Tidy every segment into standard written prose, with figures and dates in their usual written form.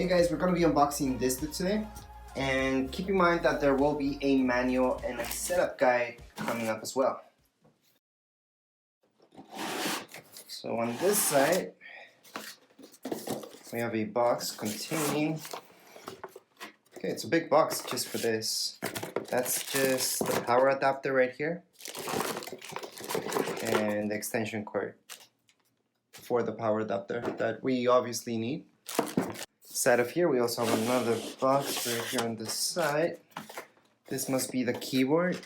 Hey guys, we're going to be unboxing this today, and keep in mind that there will be a manual and a setup guide coming up as well. So on this side, we have a box containing, okay, it's a big box just for this. That's just the power adapter right here, and the extension cord for the power adapter that we obviously need. Side of here, we also have another box right here on the side. This must be the keyboard.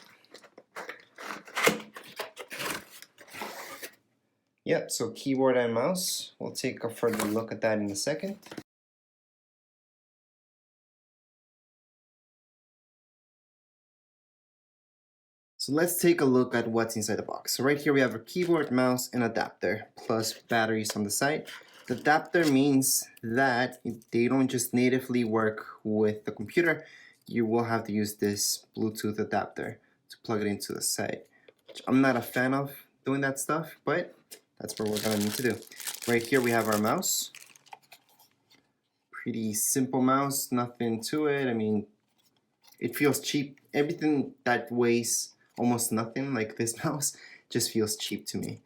Yep, so keyboard and mouse. We'll take a further look at that in a second. So let's take a look at what's inside the box. So right here we have a keyboard, mouse, and adapter, plus batteries on the side. The adapter means that they don't just natively work with the computer. You will have to use this Bluetooth adapter to plug it into the side, which I'm not a fan of doing that stuff, but that's what we're gonna need to do. Right here we have our mouse. Pretty simple mouse, nothing to it. I mean, it feels cheap. Everything that weighs almost nothing, like this mouse, just feels cheap to me.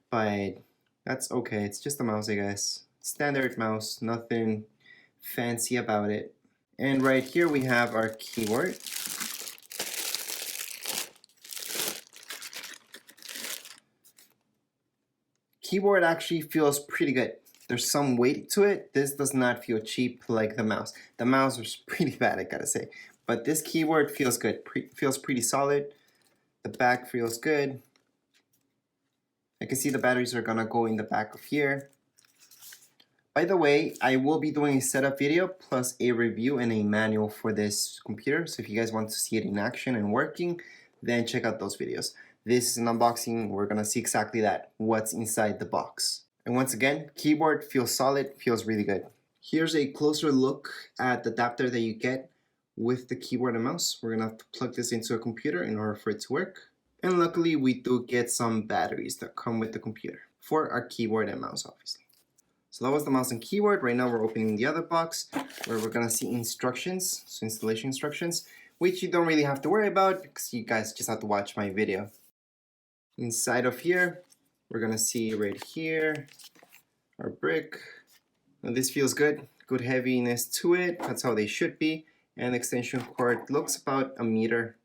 But that's okay, it's just a mouse, I guess. Standard mouse, nothing fancy about it. And right here we have our keyboard. Keyboard actually feels pretty good. There's some weight to it. This does not feel cheap like the mouse. The mouse was pretty bad, I gotta say. But this keyboard feels good, feels pretty solid. The back feels good. I can see the batteries are gonna go in the back of here. By the way, I will be doing a setup video plus a review and a manual for this computer. So if you guys want to see it in action and working, then check out those videos. This is an unboxing. We're gonna see exactly that, what's inside the box. And once again, keyboard feels solid, feels really good. Here's a closer look at the adapter that you get with the keyboard and mouse. We're gonna have to plug this into a computer in order for it to work. And luckily we do get some batteries that come with the computer for our keyboard and mouse, obviously. So that was the mouse and keyboard. Right now we're opening the other box where we're gonna see instructions, so installation instructions, which you don't really have to worry about because you guys just have to watch my video. Inside of here, we're gonna see right here, our brick. Now this feels good, good heaviness to it. That's how they should be. And the extension cord looks about a meter.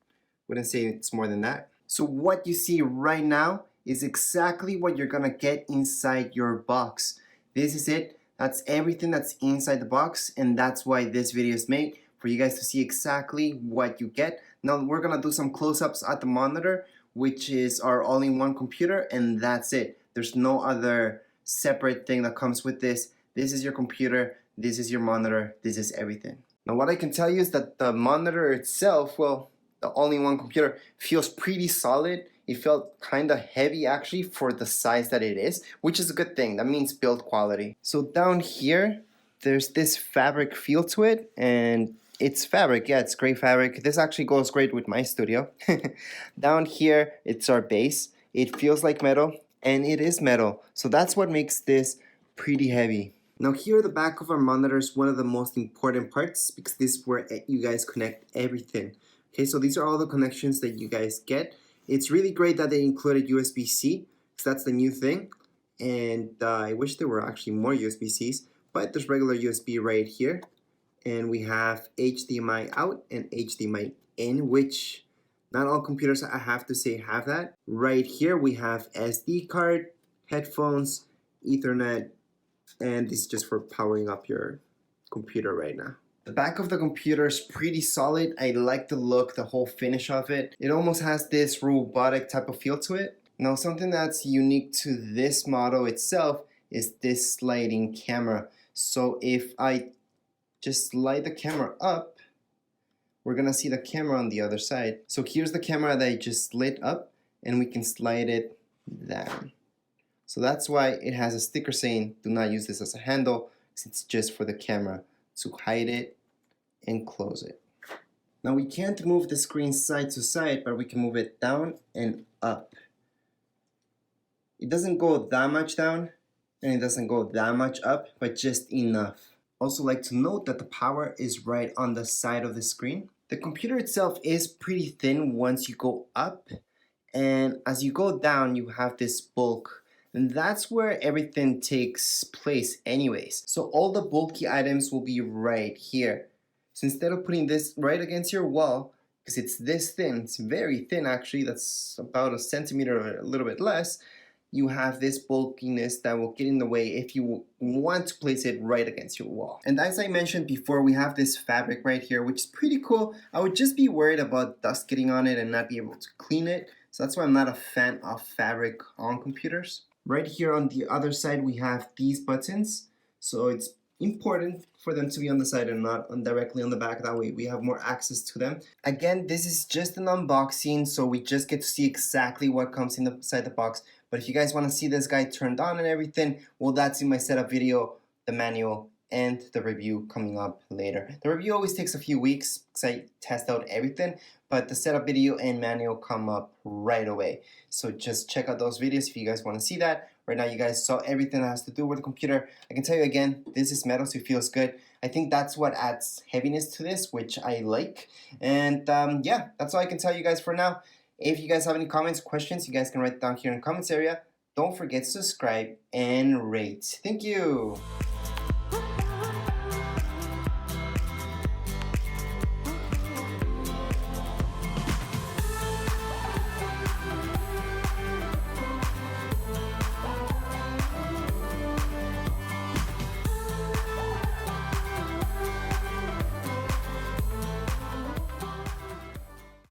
Wouldn't say it's more than that. So what you see right now is exactly what you're gonna get inside your box. This is it. That's everything that's inside the box, and that's why this video is made, for you guys to see exactly what you get. Now we're gonna do some close-ups at the monitor, which is our all-in-one computer, and that's it. There's no other separate thing that comes with this. This is your computer, this is your monitor, this is everything. Now what I can tell you is that the monitor itself, well, the all-in-one computer feels pretty solid. It felt kind of heavy actually for the size that it is, which is a good thing. That means build quality. So down here, there's this fabric feel to it, and it's fabric. Yeah, it's great fabric. This actually goes great with my studio. Down here, it's our base. It feels like metal, and it is metal. So that's what makes this pretty heavy. Now here, the back of our monitor is one of the most important parts because this is where you guys connect everything. Okay, so these are all the connections that you guys get. It's really great that they included USB-C, because that's the new thing. And I wish there were actually more USB-Cs, but there's regular USB right here. And we have HDMI out and HDMI in, which not all computers, I have to say, have that. Right here we have SD card, headphones, Ethernet, and this is just for powering up your computer right now. The back of the computer is pretty solid. I like the look, the whole finish of it. It almost has this robotic type of feel to it. Now something that's unique to this model itself is this sliding camera. So if I just slide the camera up, we're gonna see the camera on the other side. So here's the camera that I just slid up, and we can slide it down. So that's why it has a sticker saying, do not use this as a handle, because it's just for the camera to hide it and close it. Now we can't move the screen side to side, but we can move it down and up. It doesn't go that much down, and it doesn't go that much up, but just enough. Also like to note that the power is right on the side of the screen. The computer itself is pretty thin once you go up, and as you go down you have this bulk, and that's where everything takes place anyways. So all the bulky items will be right here. So instead of putting this right against your wall, because it's this thin, it's very thin actually, that's about a centimeter or a little bit less, you have this bulkiness that will get in the way if you want to place it right against your wall. And as I mentioned before, we have this fabric right here, which is pretty cool. I would just be worried about dust getting on it and not be able to clean it. So that's why I'm not a fan of fabric on computers. Right here on the other side, we have these buttons. So it's important for them to be on the side and not directly on the back. That way we have more access to them. Again, this is just an unboxing, so we just get to see exactly what comes inside the box. But if you guys want to see this guy turned on and everything, well, that's in my setup video, the manual, and the review coming up later. The review always takes a few weeks because I test out everything, but the setup video and manual come up right away. So just check out those videos if you guys want to see that. Right now you guys saw everything that has to do with the computer. I can tell you again, this is metal, so it feels good. I think that's what adds heaviness to this, which I like. And yeah, that's all I can tell you guys for now. If you guys have any comments, questions, you guys can write down here in the comments area. Don't forget to subscribe and rate. Thank you.